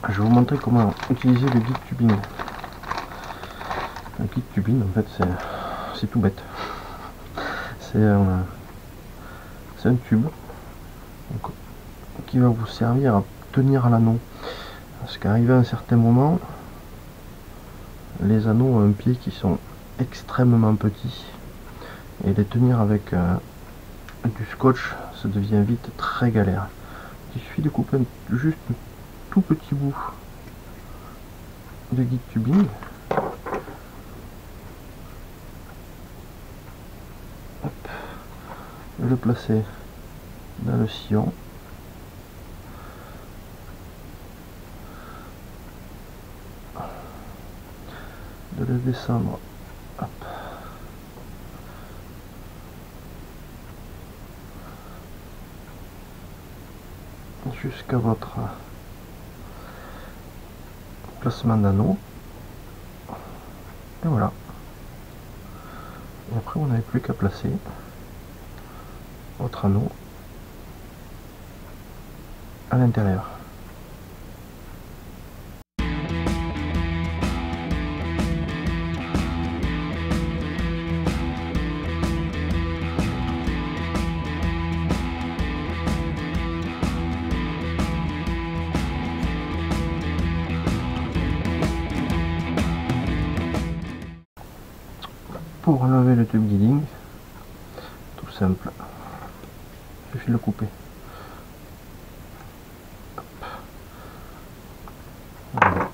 je vais vous montrer comment utiliser le guide tubing. Le guide tubing, en fait, c'est tout bête. C'est un tube donc, qui va vous servir à tenir l'anneau. Parce qu'arrivé à un certain moment, les anneaux ont un pied qui sont extrêmement petits. Et les tenir avec du scotch, ça devient vite très galère. Il suffit de couper juste un tout petit bout de guide tubing. Hop. De le placer dans le sillon. De le descendre. Hop. Jusqu'à votre placement d'anneau. Et voilà. Et après, vous n'avez plus qu'à placer votre anneau à l'intérieur. Pour enlever le tube guiding, tout simple, il suffit de le couper. Voilà.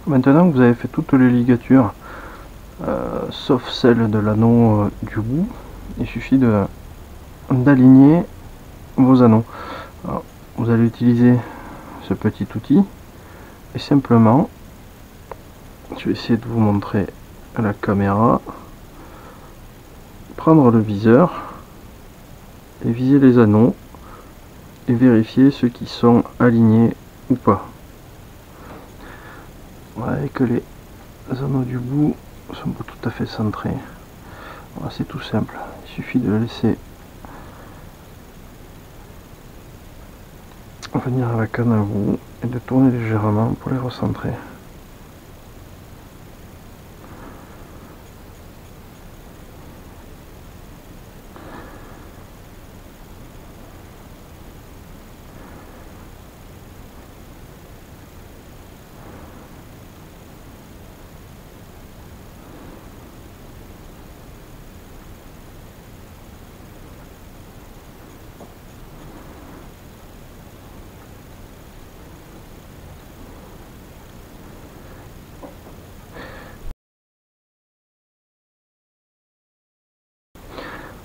Maintenant que vous avez fait toutes les ligatures, sauf celle de l'anneau du bout, il suffit d'aligner vos anneaux. Alors, vous allez utiliser ce petit outil et simplement, je vais essayer de vous montrer à la caméra, prendre le viseur et viser les anneaux et vérifier ceux qui sont alignés ou pas. Ouais, que les anneaux du bout sont pas tout à fait centrés. Voilà, c'est tout simple, il suffit de le laisser venir à la canne à vous et de tourner légèrement pour les recentrer.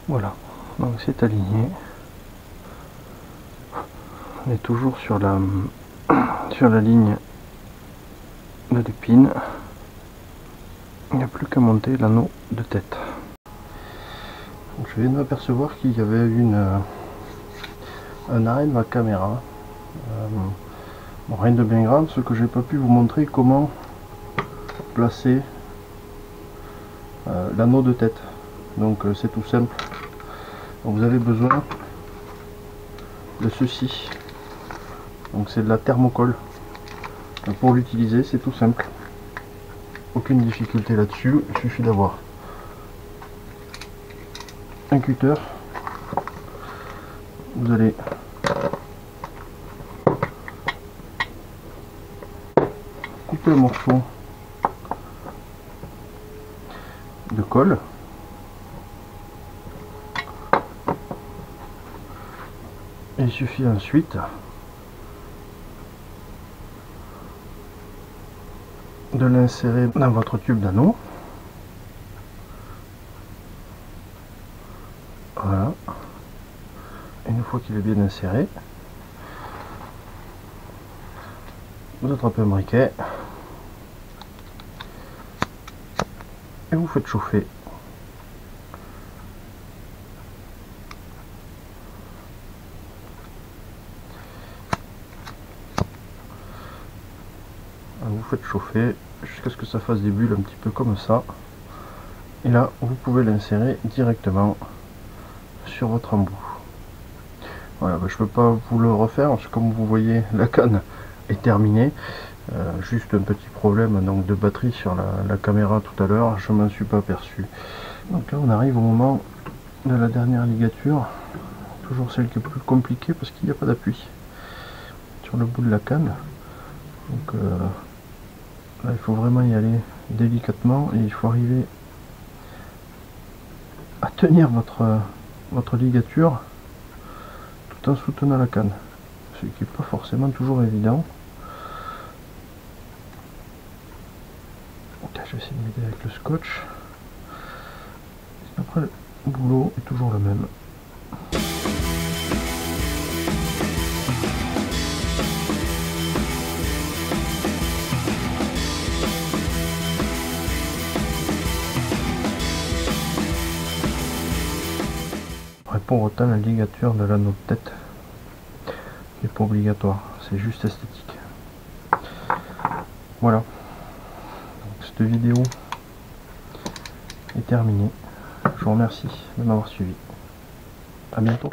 Voilà, donc c'est aligné. On est toujours sur la ligne de l'épine. Il n'y a plus qu'à monter l'anneau de tête. Donc, je viens de m'apercevoir qu'il y avait un arrêt de ma caméra. Bon, rien de bien grave, ce que j'ai pas pu vous montrer comment placer l'anneau de tête. Donc c'est tout simple. Donc, vous avez besoin de ceci. Donc c'est de la thermocol. Donc, pour l'utiliser, c'est tout simple. Aucune difficulté là-dessus. Il suffit d'avoir un cutter. Vous allez couper le morceau de colle. Et il suffit ensuite de l'insérer dans votre tube d'anneau. Voilà. Une fois qu'il est bien inséré, vous attrapez un briquet et vous faites chauffer. Vous faites chauffer jusqu'à ce que ça fasse des bulles un petit peu comme ça, et là vous pouvez l'insérer directement sur votre embout. Voilà, je ne peux pas vous le refaire parce que comme vous voyez la canne est terminée. Juste un petit problème donc de batterie sur la caméra tout à l'heure, je m'en suis pas aperçu. Donc là on arrive au moment de la dernière ligature, toujours celle qui est plus compliquée parce qu'il n'y a pas d'appui sur le bout de la canne. Donc là il faut vraiment y aller délicatement et il faut arriver à tenir votre ligature tout en soutenant la canne, ce qui n'est pas forcément toujours évident. Je vais essayer de m'aider avec le scotch. Après le boulot est toujours le même. Après, pour autant, la ligature de l'anneau de tête n'est pas obligatoire, c'est juste esthétique. Voilà. Donc, cette vidéo est terminée. Je vous remercie de m'avoir suivi. À bientôt.